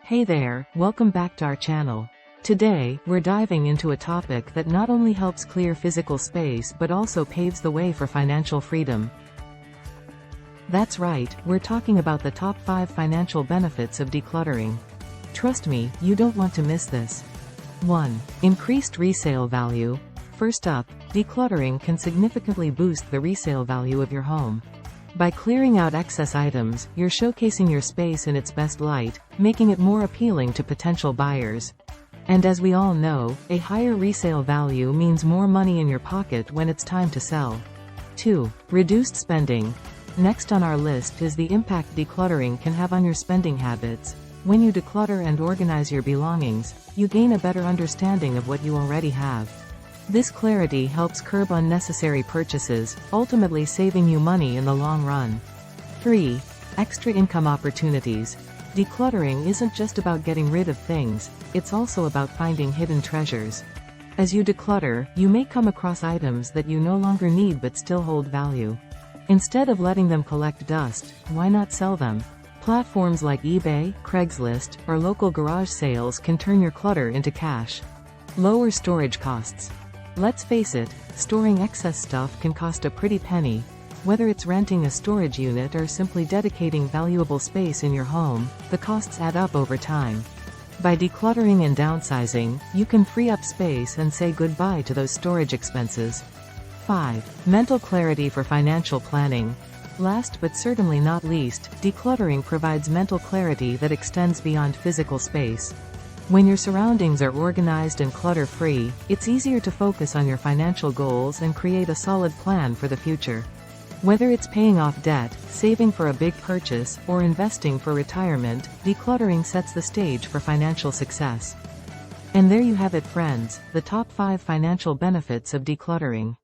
Hey there, welcome back to our channel. Today, we're diving into a topic that not only helps clear physical space but also paves the way for financial freedom. That's right, we're talking about the top 5 financial benefits of decluttering. Trust me, you don't want to miss this. 1. Increased resale value. First up, decluttering can significantly boost the resale value of your home. By clearing out excess items, you're showcasing your space in its best light, making it more appealing to potential buyers. And as we all know, a higher resale value means more money in your pocket when it's time to sell. 2. Reduced spending. Next on our list is the impact decluttering can have on your spending habits. When you declutter and organize your belongings, you gain a better understanding of what you already have. This clarity helps curb unnecessary purchases, ultimately saving you money in the long run. 3. Extra income opportunities. Decluttering isn't just about getting rid of things, it's also about finding hidden treasures. As you declutter, you may come across items that you no longer need but still hold value. Instead of letting them collect dust, why not sell them? Platforms like eBay, Craigslist, or local garage sales can turn your clutter into cash. Lower storage costs. Let's face it, storing excess stuff can cost a pretty penny. Whether it's renting a storage unit or simply dedicating valuable space in your home, the costs add up over time. By decluttering and downsizing, you can free up space and say goodbye to those storage expenses. 5. Mental clarity for financial planning. Last but certainly not least, decluttering provides mental clarity that extends beyond physical space. When your surroundings are organized and clutter-free, it's easier to focus on your financial goals and create a solid plan for the future. Whether it's paying off debt, saving for a big purchase, or investing for retirement, decluttering sets the stage for financial success. And there you have it, friends, the top 5 financial benefits of decluttering.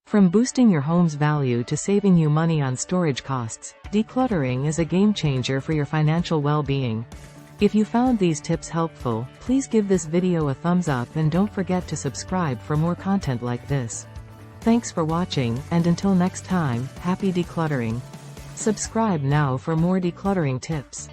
From boosting your home's value to saving you money on storage costs, decluttering is a game changer for your financial well-being. If you found these tips helpful, please give this video a thumbs up and don't forget to subscribe for more content like this. Thanks for watching, and until next time, happy decluttering. Subscribe now for more decluttering tips.